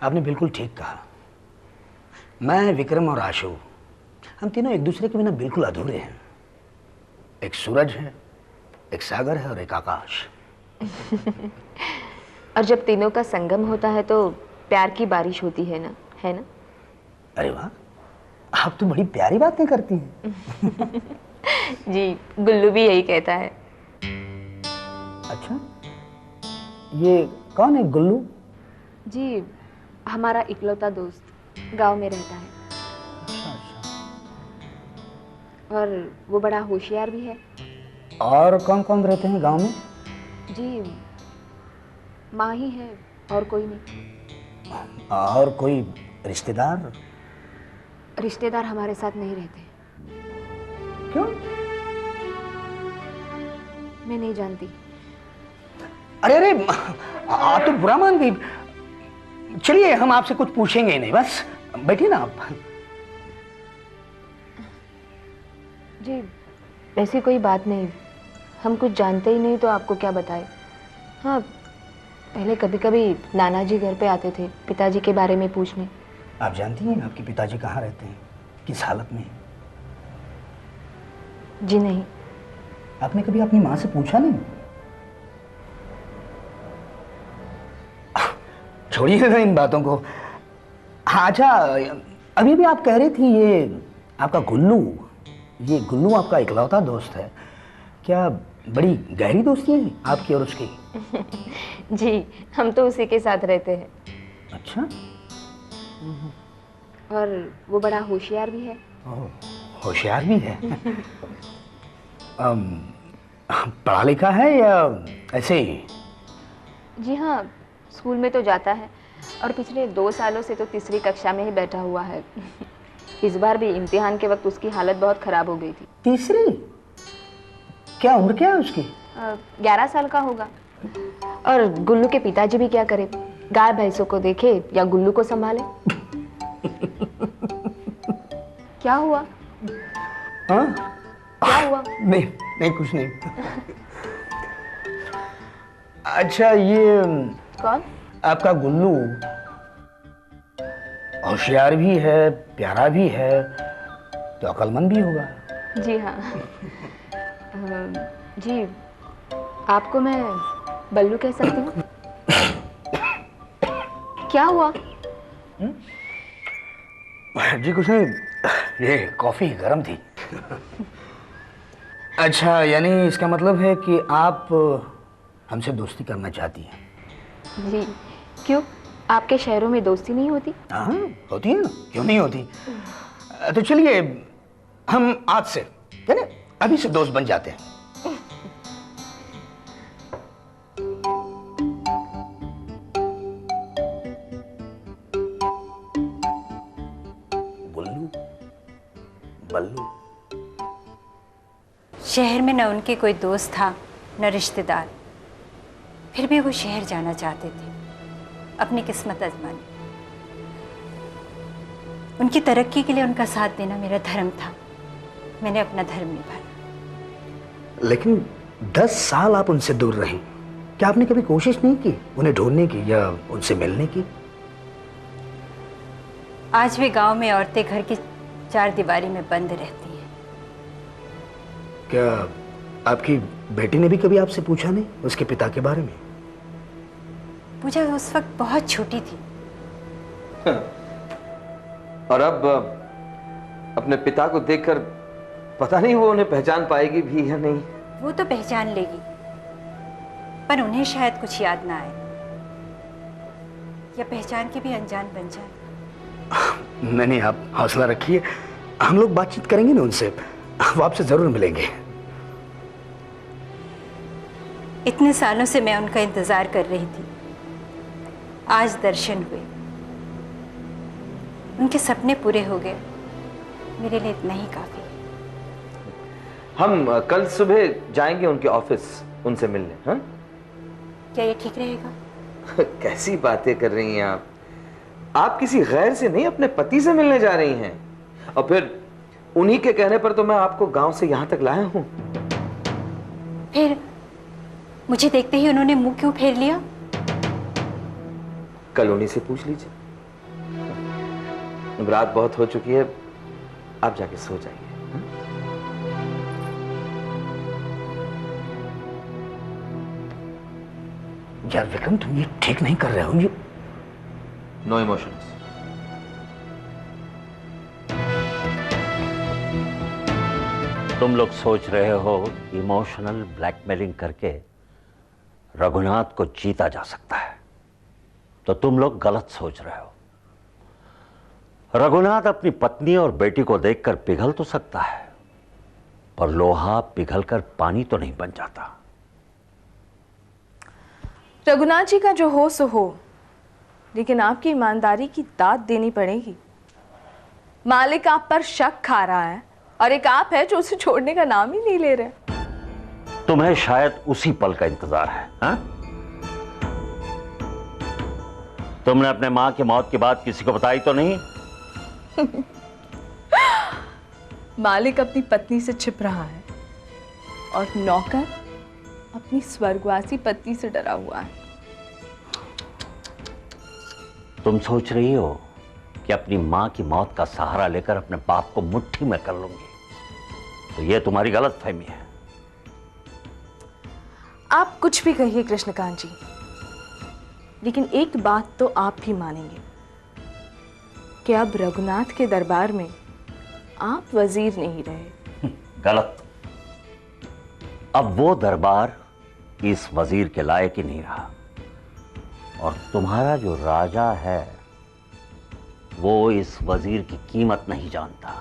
आपने बिल्कुल ठीक कहा। मैं, विक्रम और आशु, हम तीनों एक दूसरे के बिना बिल्कुल अधूरे हैं। एक सूरज है, एक सागर है और एक आकाश। और जब तीनों का संगम होता है तो प्यार की बारिश होती है ना, है ना? अरे वाह, आप तो बड़ी प्यारी बातें करती हैं। जी, गुल्लू भी यही कहता है। अच्छा, ये कौन है गुल्लू? जी, हमारा इकलौता दोस्त गांव में रहता है। अच्छा अच्छा। और वो बड़ा होशियार भी है। और कौन कौन रहते हैं गांव में? जी, माँ ही है और कोई नहीं। और कोई रिश्तेदार? रिश्तेदार हमारे साथ नहीं रहते। क्यों? मैं नहीं जानती। अरे अरे, आप तो बुरा मान गई। चलिए, हम आपसे कुछ पूछेंगे ही नहीं, बस बैठिए ना आप। जी, ऐसी कोई बात नहीं। हम कुछ जानते ही नहीं तो आपको क्या बताएं। हाँ, पहले कभी कभी नाना जी घर पे आते थे पिताजी के बारे में पूछने। आप जानती हैं आपके पिताजी कहाँ रहते हैं, किस हालत में? जी नहीं। आपने कभी अपनी माँ से पूछा नहीं? छोड़िएगा इन बातों को। हाँ अच्छा, अभी भी आप कह रही थी ये आपका गुल्लू, ये गुल्लू आपका इकलौता दोस्त है। क्या बड़ी गहरी दोस्ती है आपकी और उसकी? जी, हम तो उसी के साथ रहते हैं। अच्छा। और वो बड़ा होशियार भी है। ओह, होशियार भी है। पढ़ा लिखा है या ऐसे ही? जी हाँ, स्कूल में तो जाता है और पिछले 2 सालों से तो तीसरी कक्षा में ही बैठा हुआ है। इस बार भी इम्तिहान के वक्त उसकी हालत बहुत खराब हो गई थी। तीसरी? क्या उम्र क्या है उसकी? 11 साल का होगा। और गुल्लू के पिताजी भी क्या करे, गाय भैंसों को देखे या गुल्लू को संभाले। क्या हुआ? हाँ? क्या हुआ? नहीं नहीं, कुछ नहीं। अच्छा, ये कौन? आपका गुल्लू होशियार भी है, प्यारा भी है, तो अक्लमंद भी होगा। जी हाँ। जी, आपको मैं बल्लू कह सकती हूँ? क्या हुआ? जी कुछ नहीं, ये कॉफी गर्म थी। अच्छा, यानी इसका मतलब है कि आप हमसे दोस्ती करना चाहती हैं? जी, क्यों? आपके शहरों में दोस्ती नहीं होती? हाँ, होती है ना, क्यों नहीं होती। तो चलिए, हम आज से यानी अभी से दोस्त बन जाते हैं। बुल्लू, बल्लू। शहर में न उनके कोई दोस्त था न रिश्तेदार, फिर भी वो शहर जाना चाहते थे अपनी किस्मत आजमाने। उनकी तरक्की के लिए उनका साथ देना मेरा धर्म था। मैंने अपना धर्म निभाया। लेकिन 10 साल आप उनसे दूर रहीं, क्या आपने कभी कोशिश नहीं की उन्हें ढूंढने की या उनसे मिलने की? आज भी गांव में औरतें घर की 4 दीवारी में बंद रहती हैं। क्या आपकी बेटी ने भी कभी आपसे पूछा नहीं उसके पिता के बारे में? पूजा उस वक्त बहुत छोटी थी। और अब अपने पिता को देखकर पता नहीं वो उन्हें पहचान पाएगी भी या नहीं। वो तो पहचान लेगी, पर उन्हें शायद कुछ याद ना आए या पहचान के भी अनजान बन जाए। नहीं नहीं, आप हौसला रखिए, हम लोग बातचीत करेंगे ना उनसे, वो आपसे जरूर मिलेंगे। इतने सालों से मैं उनका इंतजार कर रही थी, आज दर्शन हुए, उनके सपने पूरे हो गए। मेरे लिए इतना ही काफी है। हम कल सुबह जाएंगे उनके ऑफिस उनसे मिलने। हाँ? क्या ये ठीक रहेगा? कैसी बातें कर रही हैं आप? आप किसी गैर से नहीं, अपने पति से मिलने जा रही हैं। और फिर उन्हीं के कहने पर तो मैं आपको गांव से यहां तक लाया हूं। फिर मुझे देखते ही उन्होंने मुंह क्यों फेर लिया? कल उन्हीं से पूछ लीजिए। अब रात बहुत हो चुकी है, आप जाके सो जाइए। यार विक्रम, तुम ये ठीक नहीं कर रहे हो। ये नो इमोशंस। तुम लोग सोच रहे हो इमोशनल ब्लैकमेलिंग करके रघुनाथ को जीता जा सकता है, तो तुम लोग गलत सोच रहे हो। रघुनाथ अपनी पत्नी और बेटी को देखकर पिघल तो सकता है, पर लोहा पिघलकर पानी तो नहीं बन जाता। रघुनाथ जी का जो हो सो हो, लेकिन आपकी ईमानदारी की दाद देनी पड़ेगी। मालिक आप पर शक खा रहा है और एक आप है जो उसे छोड़ने का नाम ही नहीं ले रहे। तुम्हें शायद उसी पल का इंतजार है, हा? तुमने अपने मां की मौत की बात किसी को बताई तो नहीं? मालिक अपनी पत्नी से छिप रहा है और नौकर अपनी स्वर्गवासी पत्नी से डरा हुआ है। तुम सोच रही हो कि अपनी मां की मौत का सहारा लेकर अपने बाप को मुट्ठी में कर लूंगी, तो यह तुम्हारी गलतफहमी है। आप कुछ भी कहिए कृष्णकांत जी, लेकिन एक बात तो आप भी मानेंगे कि अब रघुनाथ के दरबार में आप वजीर नहीं रहे। गलत। अब वो दरबार इस वजीर के लायक ही नहीं रहा, और तुम्हारा जो राजा है वो इस वजीर की कीमत नहीं जानता।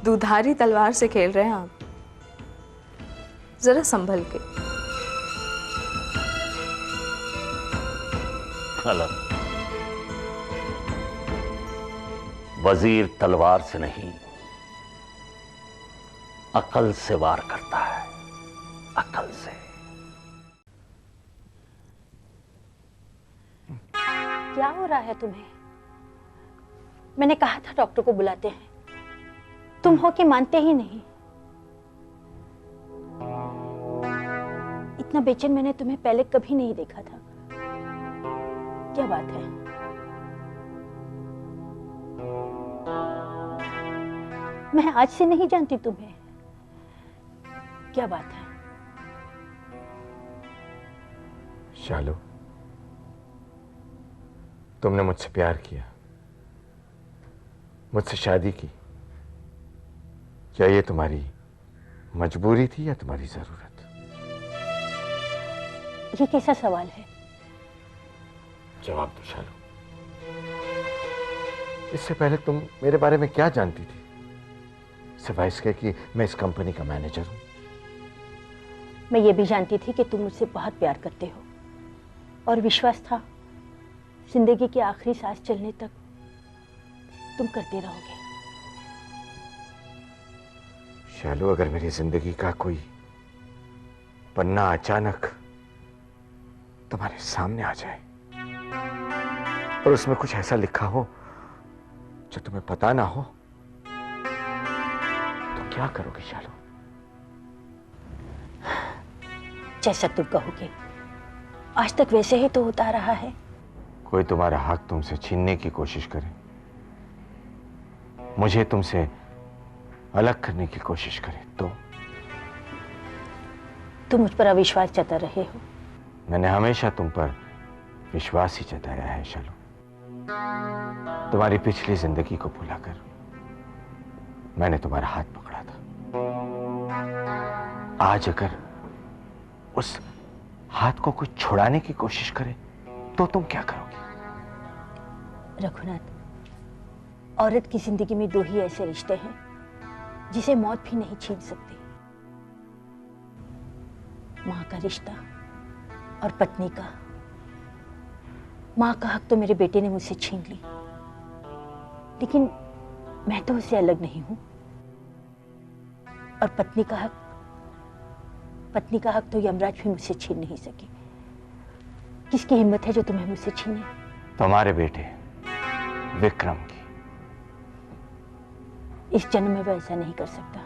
दुधारी तलवार से खेल रहे हैं आप, जरा संभल के। गलत। वजीर तलवार से नहीं, अकल से वार करता है, अकल से। क्या हो रहा है तुम्हें? मैंने कहा था डॉक्टर को बुलाते हैं, तुम हो कि मानते ही नहीं। इतना बेचैन मैंने तुम्हें पहले कभी नहीं देखा था। क्या बात है? मैं आज से नहीं जानती तुम्हें। क्या बात है? शालू, तुमने मुझसे प्यार किया, मुझसे शादी की। क्या ये तुम्हारी मजबूरी थी या तुम्हारी जरूरत? ये कैसा सवाल है? जवाब दो शालू। इससे पहले तुम मेरे बारे में क्या जानती थी, सिवाय इसके कि मैं इस कंपनी का मैनेजर हूं? मैं ये भी जानती थी कि तुम मुझसे बहुत प्यार करते हो, और विश्वास था जिंदगी की आखिरी सांस चलने तक तुम करते रहोगे। शालू, अगर मेरी जिंदगी का कोई पन्ना अचानक तुम्हारे सामने आ जाए और उसमें कुछ ऐसा लिखा हो जो तुम्हें पता ना हो, तो क्या करोगे शालू? जैसा तुम कहोगे। आज तक वैसे ही तो होता रहा है। कोई तुम्हारा हक तुमसे छीनने की कोशिश करे, मुझे तुमसे अलग करने की कोशिश करे, तो तुम मुझ पर अविश्वास जता रहे हो। मैंने हमेशा तुम पर विश्वास ही जताया है शालू। तुम्हारी पिछली जिंदगी को भुलाकर मैंने तुम्हारा हाथ पकड़ा था। आज अगर उस हाथ को कोई छुड़ाने की कोशिश करे तो तुम क्या करोगी? रघुनाथ, औरत की जिंदगी में दो ही ऐसे रिश्ते हैं जिसे मौत भी नहीं छीन सकती। मां का रिश्ता और पत्नी का। मां का हक तो मेरे बेटे ने मुझसे छीन ली, लेकिन मैं तो उससे अलग नहीं हूं। और पत्नी का हक तो यमराज भी मुझसे छीन नहीं सके। किसकी हिम्मत है जो तुम्हें मुझसे छीने? तुम्हारे बेटे विक्रम की। इस जन्म में वो ऐसा नहीं कर सकता।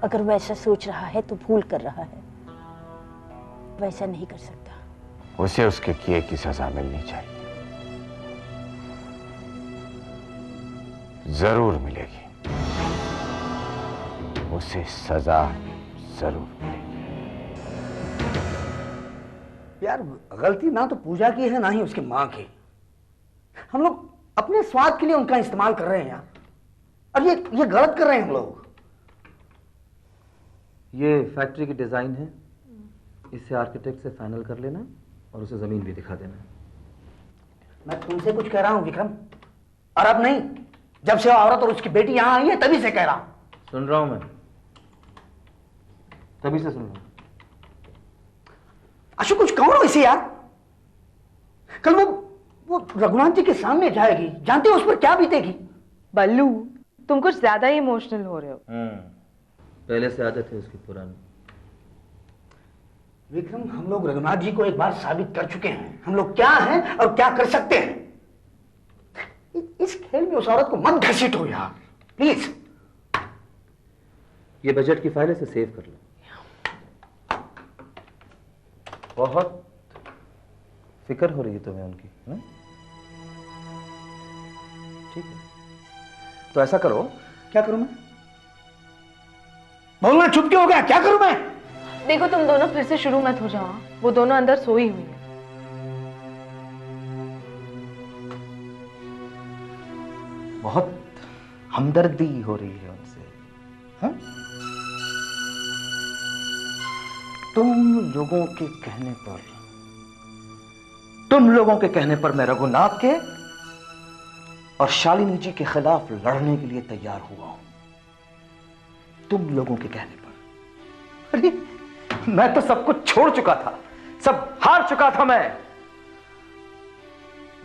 अगर वो ऐसा सोच रहा है तो भूल कर रहा है। वैसा नहीं कर सकता। उसे उसके किए की सजा मिलनी चाहिए। जरूर मिलेगी, उसे सजा जरूर मिलेगी। यार गलती ना तो पूजा की है ना ही उसकी मां की। हम लोग अपने स्वाद के लिए उनका इस्तेमाल कर रहे हैं यार, और ये गलत कर रहे हैं हम लोग। ये फैक्ट्री की डिजाइन है, इसे आर्किटेक्ट से फाइनल कर लेना और उसे जमीन भी दिखा देना। मैं तुमसे कुछ कह रहा हूं विक्रम, और अब नहीं, जब से वो औरत और उसकी बेटी यहां आई है तभी से कह रहा हूं। सुन रहा हूं मैं, तभी से सुन रहा हूं। अशोक कुछ कहो ना इसे यार। कल वो रघुनाथ जी के सामने जाएगी, जानते हो उस पर क्या बीतेगी। बल्लू, तुम कुछ ज्यादा ही इमोशनल हो रहे हो। पहले से आदत है उसकी पुरानी। विक्रम, हम लोग रघुनाथ जी को एक बार साबित कर चुके हैं हम लोग क्या हैं और क्या कर सकते हैं। इस खेल में उस औरत को मत घसीटो यार, प्लीज। ये बजट की फाइल से सेव कर लो। बहुत फिक्र हो रही है तुम्हें उनकी, ना? ठीक है, तो ऐसा करो। क्या करूं मैं? बोलना चुप क्यों हो गया? क्या करूं मैं? देखो तुम दोनों फिर से शुरू मत हो जाओ, वो दोनों अंदर सोई हुई है। बहुत हमदर्दी हो रही है उनसे। हाँ? तुम लोगों के कहने पर मैं रघुनाथ के और शालिनी जी के खिलाफ लड़ने के लिए तैयार हुआ हूं। तुम लोगों के कहने पर। अरे मैं तो सब कुछ छोड़ चुका था, सब हार चुका था। मैं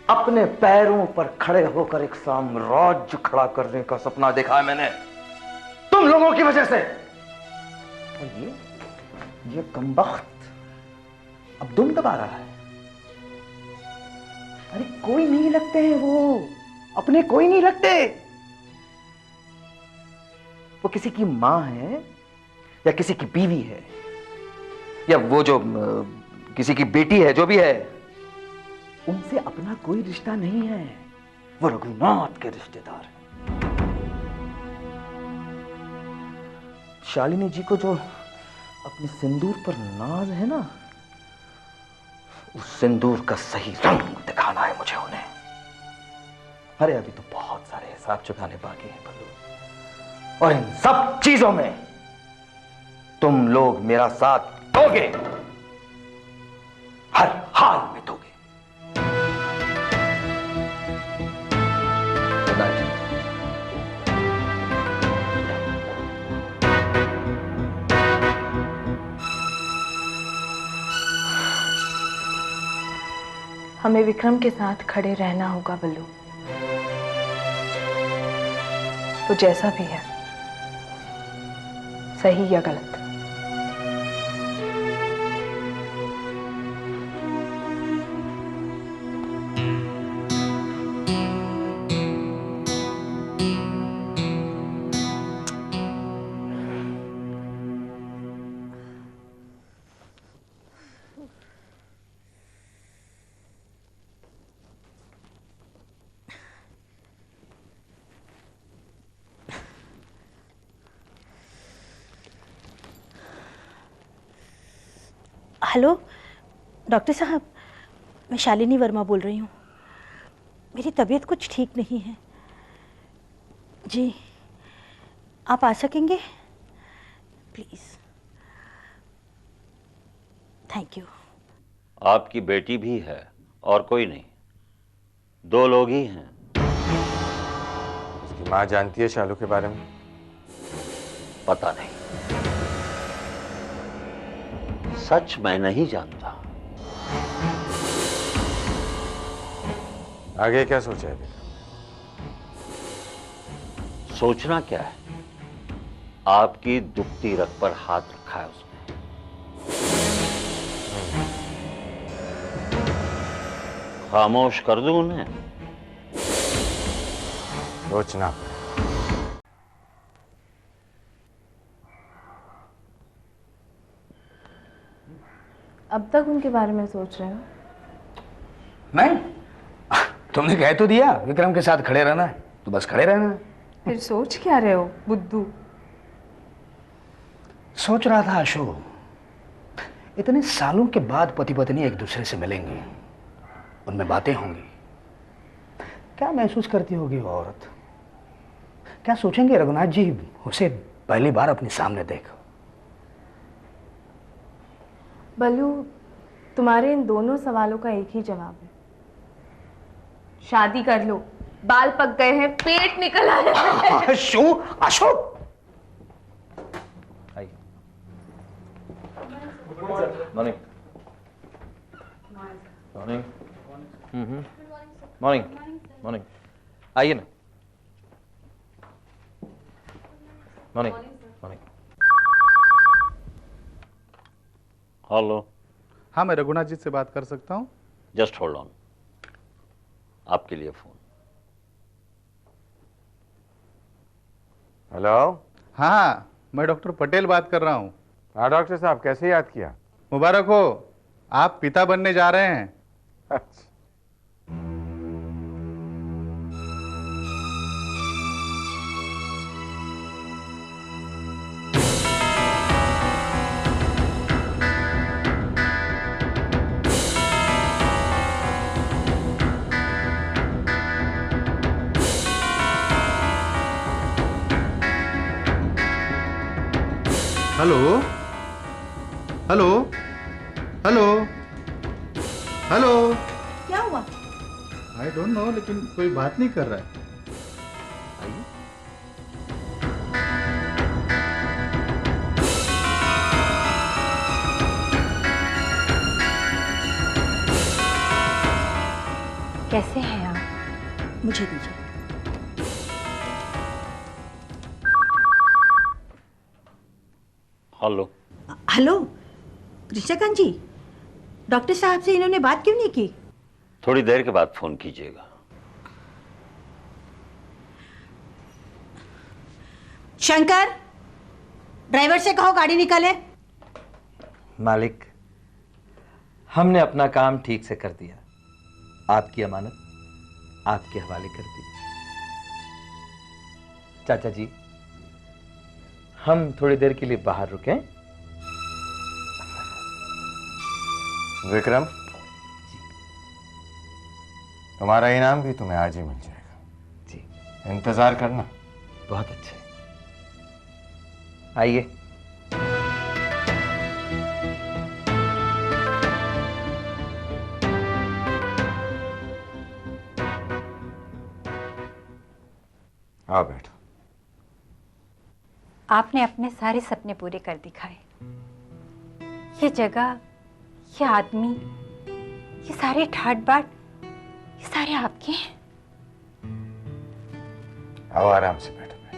अपने पैरों पर खड़े होकर एक साम्राज्य खड़ा करने का सपना देखा है मैंने, तुम लोगों की वजह से। और ये कमबख्त अब दुम दबा रहा है। अरे कोई नहीं लगते हैं वो, अपने कोई नहीं लगते। वो किसी की मां है या किसी की बीवी है या वो जो किसी की बेटी है, जो भी है, उनसे अपना कोई रिश्ता नहीं है। वो रघुनाथ के रिश्तेदार हैं। शालिनी जी को जो अपने सिंदूर पर नाज है ना, उस सिंदूर का सही रंग दिखाना है मुझे उन्हें। अरे अभी तो बहुत सारे हिसाब चुकाने बाकी हैं बल्लू, और इन सब चीजों में तुम लोग मेरा साथ दोगे, हर हाल में दोगे। हमें विक्रम के साथ खड़े रहना होगा बल्लू, तो जैसा भी है, सही या गलत। हेलो डॉक्टर साहब, मैं शालिनी वर्मा बोल रही हूँ। मेरी तबीयत कुछ ठीक नहीं है जी, आप आ सकेंगे प्लीज़? Thank you. आपकी बेटी भी है और कोई नहीं, 2 लोग ही हैं। उसकी माँ जानती है शालू के बारे में? पता नहीं, सच मैं नहीं जानता। आगे क्या सोचा है? सोचना क्या है, आपकी दुखती रग पर हाथ रखा है उसने। खामोश कर दूं उन्हें? सोचना। अब तक उनके बारे में सोच रहे हो? नहीं, तुमने कह तो दिया विक्रम के साथ खड़े रहना है। तो बस खड़े रहना है। फिर सोच क्या रहे हो बुद्धू? सोच रहा था अशोक, इतने सालों के बाद पति पत्नी एक दूसरे से मिलेंगे, उनमें बातें होंगी, क्या महसूस करती होगी वो औरत? क्या सोचेंगे रघुनाथ जी उसे पहली बार अपने सामने देखो? बल्लू, तुम्हारे इन दोनों सवालों का एक ही जवाब है, शादी कर लो। बाल पक गए हैं, पेट निकल आया है। Ashok, morning morning morning morning, आइए ना। Morning morning. हेलो। हाँ, मैं रघुनाथ जी से बात कर सकता हूँ? जस्ट होल्ड ऑन, आपके लिए फोन। हेलो। हाँ, मैं डॉक्टर पटेल बात कर रहा हूँ। हाँ डॉक्टर साहब, कैसे याद किया? मुबारक हो, आप पिता बनने जा रहे हैं। अच्छा। Hello hello hello hello. क्या हुआ? आई डोंट नो, लेकिन कोई बात नहीं कर रहा है। आइए। कैसे हैं आप? मुझे दीजिए। हेलो। हेलो कृष्णकांत जी, डॉक्टर साहब से इन्होंने बात क्यों नहीं की? थोड़ी देर के बाद फोन कीजिएगा। शंकर, ड्राइवर से कहो गाड़ी निकाले। मालिक, हमने अपना काम ठीक से कर दिया, आपकी अमानत आपके हवाले कर दी। चाचा जी, हम थोड़ी देर के लिए बाहर रुकें? विक्रम, तुम्हारा इनाम भी तुम्हें आज ही मिल जाएगा। जी। इंतजार करना। बहुत अच्छे, आइए। आओ बैठो। आपने अपने सारे सपने पूरे कर दिखाए। ये जगह, ये आदमी, ये सारे ठाट बाट, ये सारे आपके हैं। आओ आराम से बैठो बैठो।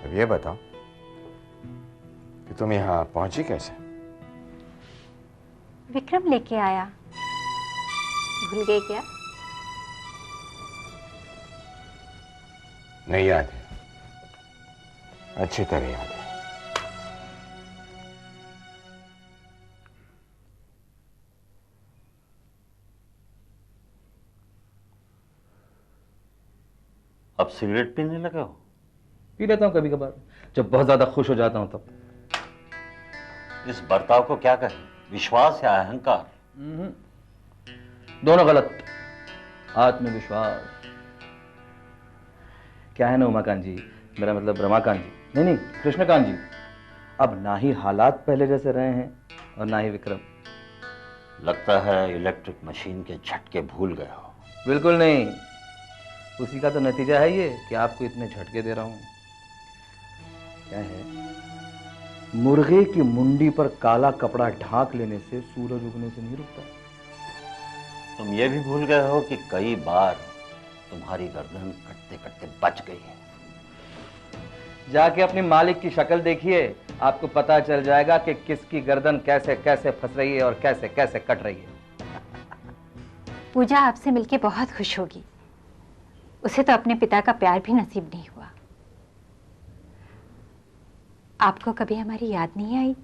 अब ये बताओ कि तुम यहां पहुंची कैसे? विक्रम लेके आया। भूल गए क्या? नहीं याद है, अच्छी तरह याद है। अब सिगरेट पीने लगे हो? पी लेता हूं कभी कभार, जब बहुत ज्यादा खुश हो जाता हूं तब। इस बर्ताव को क्या कहें, विश्वास या अहंकार? दोनों गलत। आत्मविश्वास। क्या है ना उमाकांत जी, मेरा मतलब रमाकांत जी, नहीं कृष्णकांत जी, अब ना ही हालात पहले जैसे रहे हैं और ना ही विक्रम। लगता है इलेक्ट्रिक मशीन के झटके भूल गए हो। बिल्कुल नहीं, उसी का तो नतीजा है ये कि आपको इतने झटके दे रहा हूं। क्या है, मुर्गे की मुंडी पर काला कपड़ा ढांक लेने से सूरज उगने से नहीं रुकता। तुम ये भी भूल गए हो कि कई बार तुम्हारी गर्दन कटते कटते बच गई है। जाके अपनी मालिक की शक्ल देखिए, आपको पता चल जाएगा कि किसकी गर्दन कैसे कैसे फंस रही है और कैसे कैसे कट रही है। पूजा आपसे मिलके बहुत खुश होगी। उसे तो अपने पिता का प्यार भी नसीब नहीं हुआ। आपको कभी हमारी याद नहीं आई?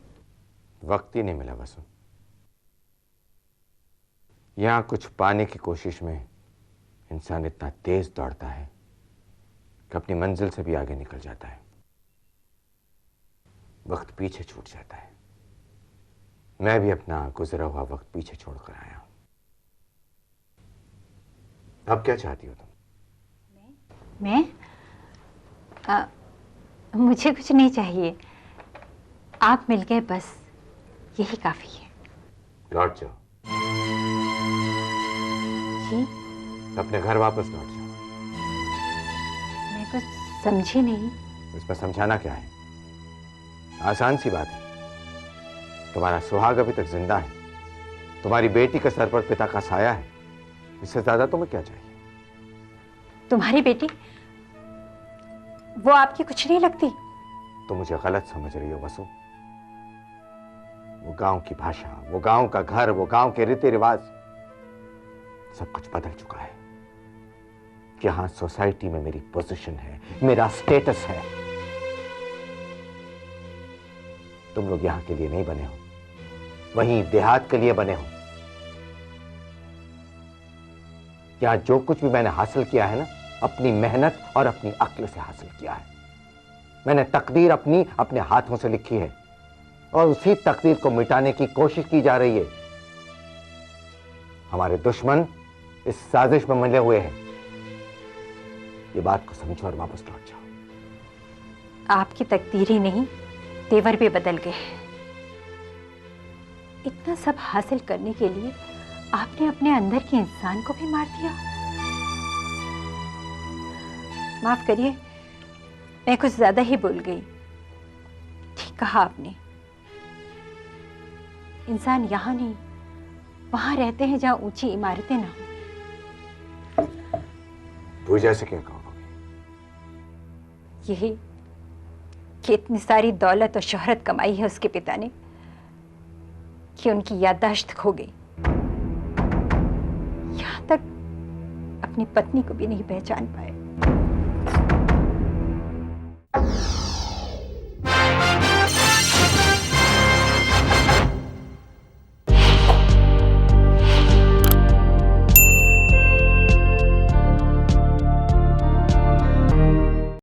वक्त ही नहीं मिला वसु। यहां कुछ पाने की कोशिश में इंसान इतना तेज दौड़ता है कि अपनी मंजिल से भी आगे निकल जाता है। वक्त पीछे छूट जाता है। मैं भी अपना गुजरा हुआ वक्त पीछे छोड़कर आया हूं। अब क्या चाहती हो तुम? मुझे कुछ नहीं चाहिए। आप मिल गए, बस यही काफी है। लौट जाओ। जी? अपने घर वापस लौट जाओ। मैं कुछ समझी नहीं। इसमें समझाना क्या है? आसान सी बात है। तुम्हारा सुहाग अभी तक जिंदा है, तुम्हारी बेटी के सर पर पिता का साया है। इससे ज्यादा तुम्हें क्या चाहिए? तुम्हारी बेटी? वो आपकी कुछ नहीं लगती। तो मुझे गलत समझ रही हो वसु। वो गांव की भाषा, वो गांव का घर, वो गांव के रीति रिवाज, सब कुछ बदल चुका है। यहां सोसाइटी में मेरी पोजीशन है, मेरा स्टेटस है। तुम लोग यहां के लिए नहीं बने हो, वहीं देहात के लिए बने हो। यहां जो कुछ भी मैंने हासिल किया है ना, अपनी मेहनत और अपनी अक्ल से हासिल किया है। मैंने तकदीर अपने हाथों से लिखी है और उसी तकदीर को मिटाने की कोशिश की जा रही है। हमारे दुश्मन इस साजिश में मिले हुए हैं। ये बात को समझो और वापस लौट जाओ। आपकी तकदीर ही नहीं, तेवर भी बदल गए। इतना सब हासिल करने के लिए आपने अपने अंदर के इंसान को भी मार दिया। माफ करिए, मैं कुछ ज्यादा ही बोल गई। ठीक कहा आपने। इंसान यहां नहीं, वहां रहते हैं जहां ऊंची इमारतें ना हो। पूजा से क्या कहोगे? यही कि इतनी सारी दौलत और शोहरत कमाई है उसके पिता ने कि उनकी याददाश्त खो गई। यहां तक अपनी पत्नी को भी नहीं पहचान पाए।